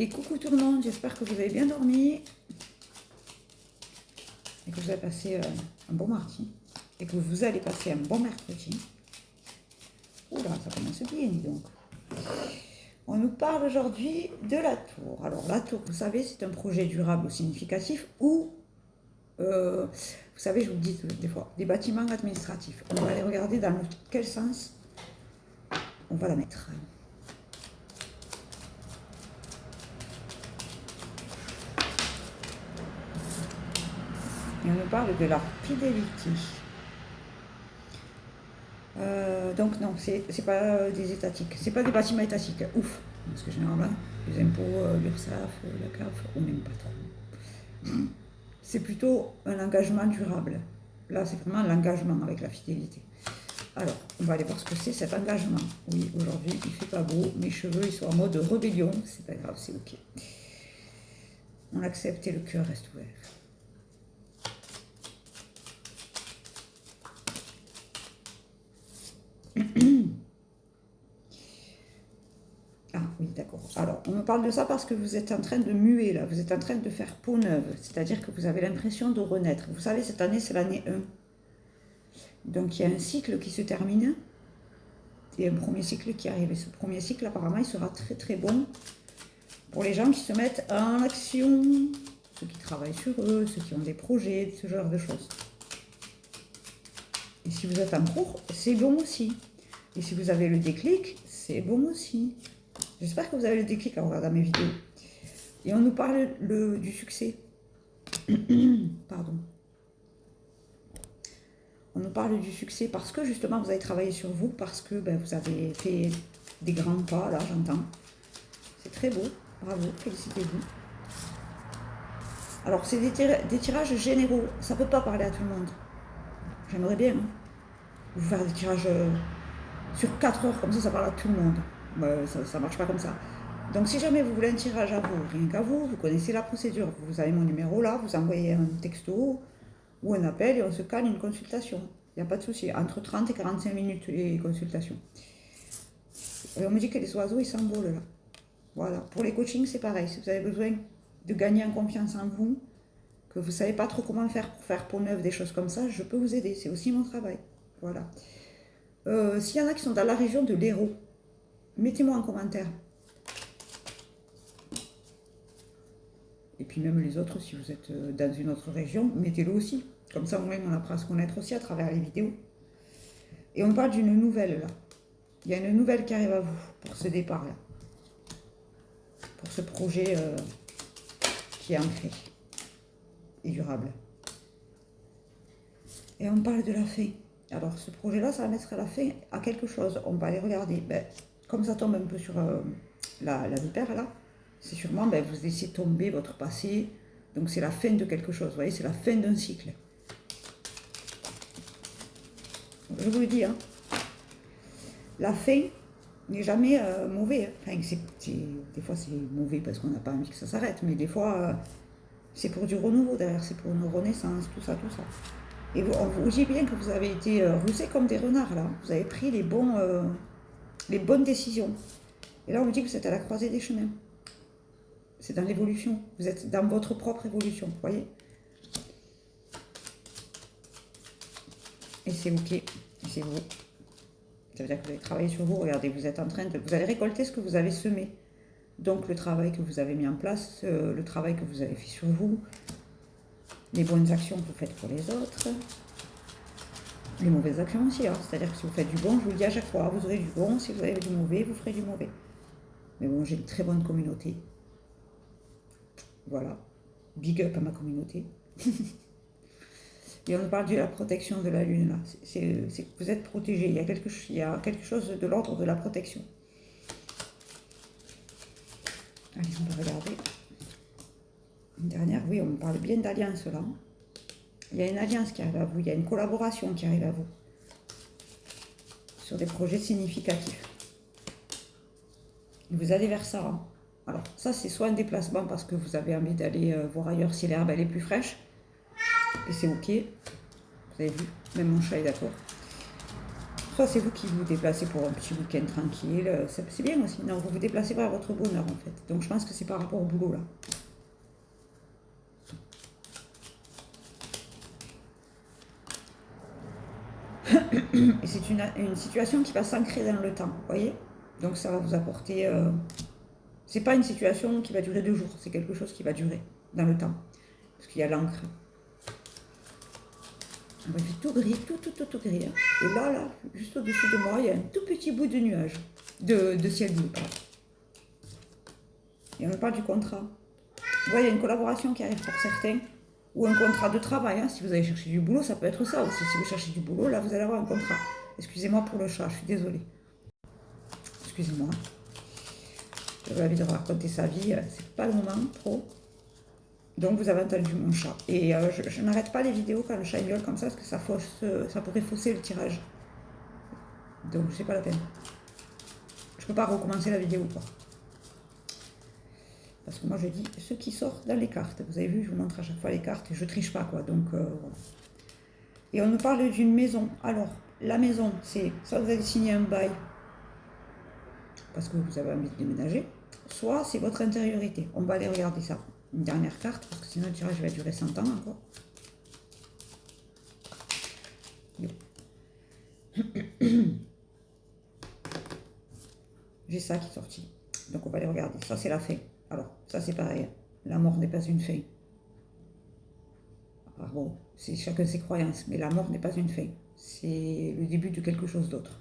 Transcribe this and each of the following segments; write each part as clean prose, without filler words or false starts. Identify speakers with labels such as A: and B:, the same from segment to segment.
A: Et coucou tout le monde, j'espère que vous avez bien dormi et que vous avez passé un bon mardi et que vous allez passer un bon mercredi. Oula, ça commence bien, dis donc. On nous parle aujourd'hui de la tour. Alors la tour, vous savez, c'est un projet durable ou significatif ou, vous savez, je vous dis des fois, des bâtiments administratifs. On va aller regarder dans quel sens on va la mettre. Et on nous parle de la fidélité. Donc non, c'est pas des étatiques, c'est pas des bâtiments étatiques. Ouf, parce que généralement, les impôts, l'URSSAF, la CAF, on n'aime pas trop. C'est plutôt un engagement durable. Là, c'est vraiment l'engagement avec la fidélité. Alors, on va aller voir ce que c'est cet engagement. Oui, aujourd'hui, il fait pas beau, mes cheveux, ils sont en mode rébellion, c'est pas grave, c'est ok. On accepte et le cœur reste ouvert. Ah oui, d'accord. Alors, on me parle de ça parce que vous êtes en train de muer, là. Vous êtes en train de faire peau neuve. C'est-à-dire que vous avez l'impression de renaître. Vous savez, cette année, c'est l'année 1. Donc, il y a un cycle qui se termine. Et un premier cycle qui arrive. Et ce premier cycle, apparemment, il sera très, très bon pour les gens qui se mettent en action. Ceux qui travaillent sur eux, ceux qui ont des projets, ce genre de choses. Et si vous êtes en cours, c'est bon aussi. Et si vous avez le déclic, c'est bon aussi. J'espère que vous avez le déclic en regardant mes vidéos. Et on nous parle du succès. Pardon. On nous parle du succès parce que justement vous avez travaillé sur vous, parce que vous avez fait des grands pas, là j'entends. C'est très beau, bravo, félicitez-vous. Alors c'est des tirages généraux, ça ne peut pas parler à tout le monde. J'aimerais bien vous faire des tirages sur 4 heures, comme ça parle à tout le monde. Ça ne marche pas comme ça. Donc si jamais vous voulez un tirage à vous, rien qu'à vous, vous connaissez la procédure. Vous avez mon numéro là, vous envoyez un texto ou un appel et on se cale une consultation. Il n'y a pas de souci. Entre 30 et 45 minutes les consultations. Et on me dit que les oiseaux ils s'envolent là. Voilà. Pour les coachings c'est pareil. Si vous avez besoin de gagner en confiance en vous, que vous ne savez pas trop comment faire pour faire peau neuve, des choses comme ça, je peux vous aider. C'est aussi mon travail. Voilà. S'il y en a qui sont dans la région de l'Hérault, mettez-moi en commentaire. Et puis même les autres, si vous êtes dans une autre région, mettez-le aussi. Comme ça, au moins, on apprend à se connaître aussi à travers les vidéos. Et on parle d'une nouvelle, là. Il y a une nouvelle qui arrive à vous pour ce départ-là. Pour ce projet qui est ancré et durable. Et on parle de la fin. Alors, ce projet-là, ça va mettre la fin à quelque chose. On va aller regarder. Comme ça tombe un peu sur la vipère, là, c'est sûrement, vous laissez tomber votre passé. Donc, c'est la fin de quelque chose. Vous voyez, c'est la fin d'un cycle. Je vous le dis, hein. La fin n'est jamais mauvais. Enfin, des fois, c'est mauvais parce qu'on n'a pas envie que ça s'arrête. Mais des fois, c'est pour du renouveau derrière. C'est pour une renaissance, tout ça, tout ça. Et on vous dit bien que vous avez été rusés comme des renards, là. Vous avez pris les bonnes décisions. Et là, on vous dit que vous êtes à la croisée des chemins. C'est dans l'évolution. Vous êtes dans votre propre évolution, vous voyez. Et c'est ok. Et c'est vous. Ça veut dire que vous allez travailler sur vous. Regardez, vous êtes en train de... Vous allez récolter ce que vous avez semé. Donc, le travail que vous avez mis en place, le travail que vous avez fait sur vous, les bonnes actions que vous faites pour les autres, les mauvaises actions aussi. Hein. C'est-à-dire que si vous faites du bon, je vous le dis à chaque fois, vous aurez du bon. Si vous avez du mauvais, vous ferez du mauvais. Mais bon, j'ai une très bonne communauté. Voilà. Big up à ma communauté. Et on nous parle de la protection de la lune, là. C'est que vous êtes protégé. Il y a quelque chose de l'ordre de la protection. Allez, on va regarder. Une dernière, oui, on me parle bien d'alliance, là. Il y a une alliance qui arrive à vous. Il y a une collaboration qui arrive à vous. Sur des projets significatifs. Et vous allez vers ça, hein. Alors, ça, c'est soit un déplacement parce que vous avez envie d'aller voir ailleurs si l'herbe elle est plus fraîche. Et c'est ok. Vous avez vu, même mon chat est d'accord. Soit c'est vous qui vous déplacez pour un petit week-end tranquille, c'est bien aussi. Non, vous vous déplacez vers votre bonheur en fait. Donc je pense que c'est par rapport au boulot là. Et c'est une situation qui va s'ancrer dans le temps, vous voyez. Donc ça va vous apporter... c'est pas une situation qui va durer 2 jours, c'est quelque chose qui va durer dans le temps. Parce qu'il y a l'encre. On va tout gris, tout gris. Hein. Et là, juste au-dessus de moi, il y a un tout petit bout de nuage, de ciel bleu. Pardon. Et on me parle du contrat. Vous voyez, il y a une collaboration qui arrive pour certains, ou un contrat de travail. Hein. Si vous allez chercher du boulot, ça peut être ça aussi. Si vous cherchez du boulot, là, vous allez avoir un contrat. Excusez-moi pour le chat, je suis désolée. Excusez-moi. J'avais envie de raconter sa vie, c'est pas le moment, trop. Donc vous avez entendu mon chat. Et je n'arrête pas les vidéos quand le chat miaule comme ça, parce que ça pourrait fausser le tirage. Donc c'est pas la peine. Je peux pas recommencer la vidéo, quoi. Parce que moi je dis ce qui sort dans les cartes. Vous avez vu, je vous montre à chaque fois les cartes, je triche pas, quoi. Donc voilà. Et on nous parle d'une maison. Alors, la maison, c'est soit vous allez signer un bail, parce que vous avez envie de déménager, soit c'est votre intériorité. On va aller regarder ça. Une dernière carte, parce que sinon le tirage va durer 100 ans encore. J'ai ça qui est sorti. Donc on va aller regarder. Ça c'est la fin. Alors, ça c'est pareil. La mort n'est pas une fin. Alors bon, c'est chacun ses croyances, mais la mort n'est pas une fin. C'est le début de quelque chose d'autre.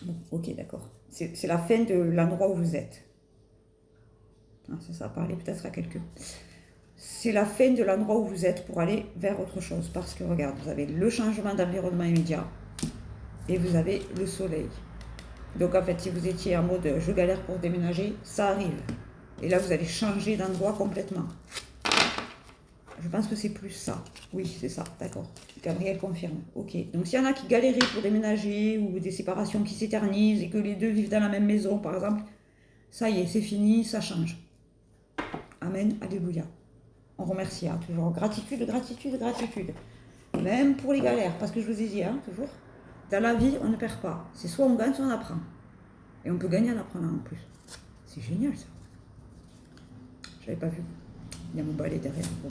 A: Bon, ok, d'accord. C'est la fin de l'endroit où vous êtes. Ah, ça va parler peut-être à quelqu'un. C'est la fin de l'endroit où vous êtes pour aller vers autre chose. Parce que regarde, vous avez le changement d'environnement immédiat et vous avez le soleil. Donc en fait, si vous étiez en mode je galère pour déménager, ça arrive. Et là, vous allez changer d'endroit complètement. Je pense que c'est plus ça. Oui, c'est ça, d'accord. Gabriel confirme. Ok. Donc s'il y en a qui galéraient pour déménager ou des séparations qui s'éternisent et que les deux vivent dans la même maison, par exemple, ça y est, c'est fini, ça change. Amen, alléluia. On remercie, hein, toujours. Gratitude, gratitude, gratitude. Même pour les galères, parce que je vous ai dit, hein, toujours, dans la vie, on ne perd pas. C'est soit on gagne, soit on apprend. Et on peut gagner en apprenant en plus. C'est génial, ça. Je l'avais pas vu. Il y a mon balai derrière. Bon,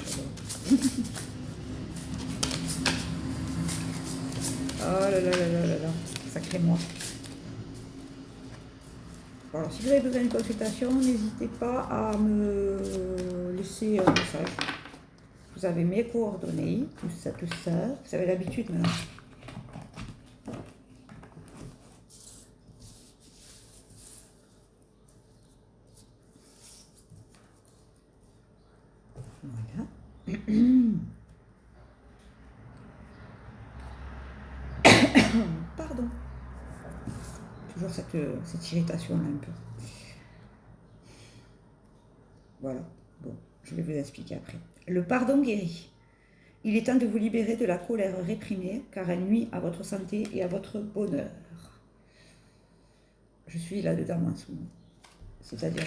A: oh là là là là là là, sacré moi. Bon, alors, si vous avez besoin d'une consultation, n'hésitez pas à me laisser un message. Vous avez mes coordonnées, tout ça, tout ça. Vous avez l'habitude maintenant. Voilà. Pardon. Toujours cette irritation là un peu. Voilà. Bon, je vais vous expliquer après. Le pardon guérit. Il est temps de vous libérer de la colère réprimée car elle nuit à votre santé et à votre bonheur. Je suis là-dedans en ce moment. C'est-à-dire,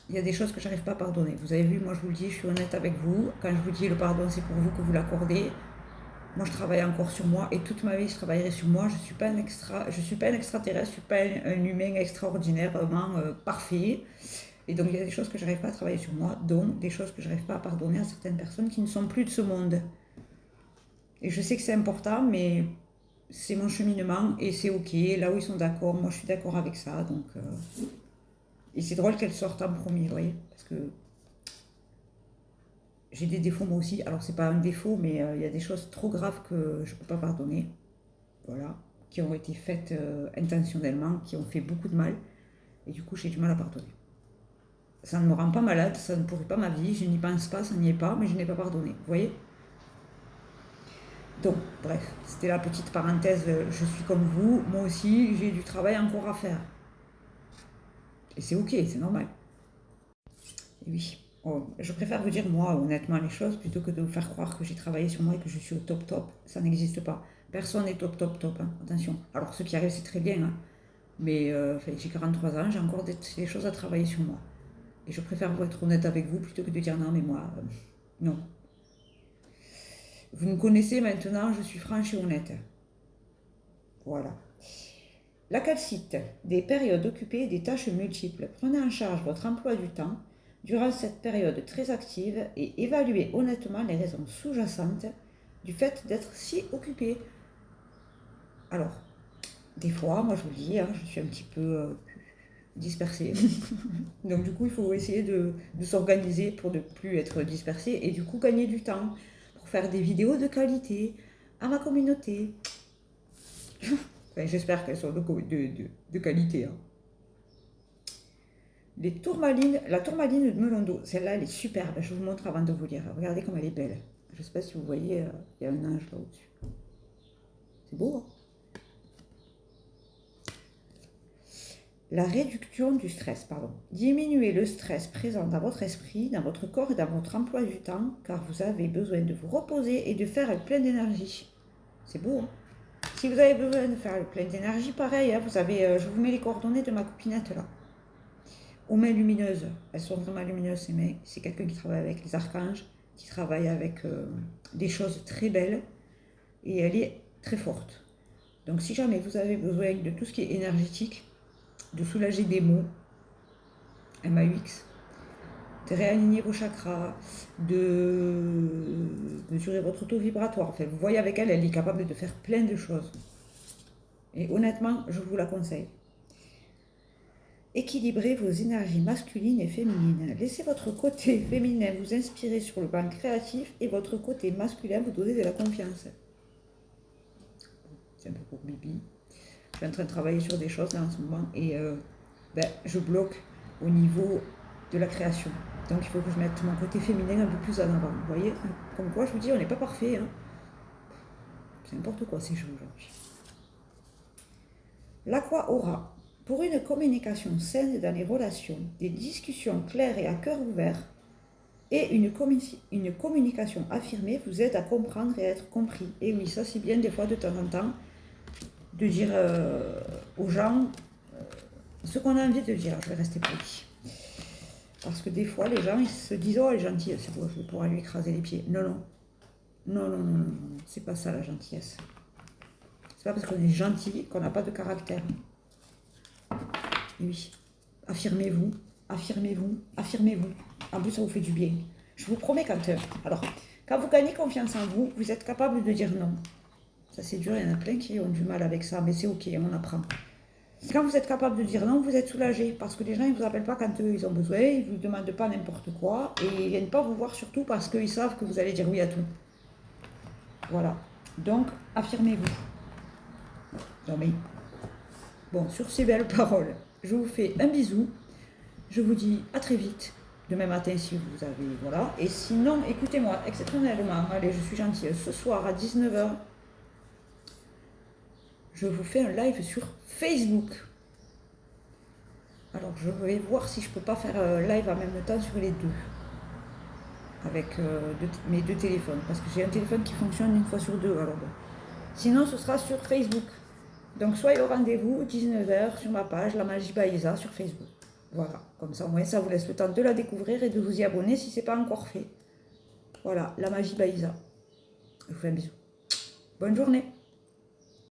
A: il y a des choses que je n'arrive pas à pardonner. Vous avez vu, moi je vous le dis, je suis honnête avec vous. Quand je vous dis le pardon, c'est pour vous que vous l'accordez. Moi, je travaille encore sur moi et toute ma vie, je travaillerai sur moi. Je ne suis pas un extraterrestre, je ne suis pas un humain extraordinaire, vraiment parfait. Et donc, il y a des choses que je n'arrive pas à travailler sur moi, donc des choses que je n'arrive pas à pardonner à certaines personnes qui ne sont plus de ce monde. Et je sais que c'est important, mais c'est mon cheminement et c'est ok. Là où ils sont d'accord, moi je suis d'accord avec ça. Donc, et c'est drôle qu'elles sortent en premier, vous voyez, parce que j'ai des défauts moi aussi. Alors c'est pas un défaut, mais il y a des choses trop graves que je ne peux pas pardonner. Voilà, qui ont été faites intentionnellement, qui ont fait beaucoup de mal. Et du coup, j'ai du mal à pardonner. Ça ne me rend pas malade, ça ne pourrit pas ma vie, je n'y pense pas, ça n'y est pas, mais je n'ai pas pardonné. Vous voyez? Donc, bref, c'était la petite parenthèse, je suis comme vous, moi aussi, j'ai du travail encore à faire. Et c'est ok, c'est normal. Et oui, je préfère vous dire moi honnêtement les choses plutôt que de vous faire croire que j'ai travaillé sur moi et que je suis au top top. Ça n'existe pas. Personne n'est top top top, hein. Attention. Alors ceux qui arrivent c'est très bien, hein. Mais enfin, j'ai 43 ans, j'ai encore des choses à travailler sur moi. Et je préfère vous être honnête avec vous plutôt que de dire non, mais moi, non. Vous me connaissez maintenant, je suis franche et honnête. Voilà. La calcite, des périodes occupées et des tâches multiples. Prenez en charge votre emploi du temps durant cette période très active et évaluez honnêtement les raisons sous-jacentes du fait d'être si occupé. Alors, des fois, moi je vous le dis, hein, je suis un petit peu dispersée. Donc du coup, il faut essayer de s'organiser pour ne plus être dispersé et du coup gagner du temps pour faire des vidéos de qualité à ma communauté. Enfin, j'espère qu'elles sont de qualité. Hein. La tourmaline de melon d'eau, celle-là, elle est superbe. Je vous montre avant de vous lire. Regardez comme elle est belle. Je ne sais pas si vous voyez, il y a un ange là au-dessus. C'est beau, hein. La réduction du stress, pardon. Diminuez le stress présent dans votre esprit, dans votre corps et dans votre emploi du temps, car vous avez besoin de vous reposer et de faire le plein d'énergie. C'est beau, hein. Si vous avez besoin de faire le plein d'énergie, pareil, hein, vous avez, je vous mets les coordonnées de ma copinette là. Aux mains lumineuses, elles sont vraiment lumineuses ces mains. C'est quelqu'un qui travaille avec les archanges, qui travaille avec des choses très belles et elle est très forte. Donc si jamais vous avez besoin de tout ce qui est énergétique, de soulager des maux, MAUX, de réaligner vos chakras, de mesurer votre taux vibratoire. Enfin, vous voyez avec elle, elle est capable de faire plein de choses. Et honnêtement, je vous la conseille. Équilibrez vos énergies masculines et féminines. Laissez votre côté féminin vous inspirer sur le plan créatif et votre côté masculin vous donner de la confiance. C'est un peu pour Bibi. Je suis en train de travailler sur des choses là en ce moment et je bloque au niveau de la création. Donc il faut que je mette mon côté féminin un peu plus en avant. Vous voyez, comme quoi je vous dis, on n'est pas parfait. Hein. C'est n'importe quoi ces jeux aujourd'hui. L'aqua aura. Pour une communication saine dans les relations, des discussions claires et à cœur ouvert, et une communication affirmée vous aide à comprendre et à être compris. Et oui, ça c'est bien des fois de temps en temps de dire aux gens ce qu'on a envie de dire. Je vais rester poli. Parce que des fois les gens ils se disent oh elle est gentille, c'est beau, je vais pouvoir lui écraser les pieds. Non, non. Non, non, non, non, non. C'est pas ça la gentillesse. C'est pas parce qu'on est gentil qu'on n'a pas de caractère. Oui, affirmez-vous, affirmez-vous, affirmez-vous. En plus, ça vous fait du bien. Je vous promets quand vous gagnez confiance en vous, vous êtes capable de dire non. Ça c'est dur, il y en a plein qui ont du mal avec ça, mais c'est ok, on apprend. Quand vous êtes capable de dire non, vous êtes soulagé, parce que les gens ils vous appellent pas quand ils ont besoin, ils vous demandent pas n'importe quoi, et ils viennent pas vous voir surtout parce qu'ils savent que vous allez dire oui à tout. Voilà. Donc, affirmez-vous. Non mais, bon, sur ces belles paroles, je vous fais un bisou. Je vous dis à très vite. Demain matin si vous avez... Voilà. Et sinon, écoutez-moi exceptionnellement. Allez, je suis gentille. Ce soir à 19h, je vous fais un live sur Facebook. Alors, je vais voir si je peux pas faire un live en même temps sur les deux. Avec mes deux téléphones. Parce que j'ai un téléphone qui fonctionne une fois sur deux. Alors bon. Sinon, ce sera sur Facebook. Donc, soyez au rendez-vous, 19h, sur ma page, La Magie Baïsa, sur Facebook. Voilà, comme ça, au moins, ça vous laisse le temps de la découvrir et de vous y abonner si ce n'est pas encore fait. Voilà, La Magie Baïsa. Je vous fais un bisou. Bonne journée.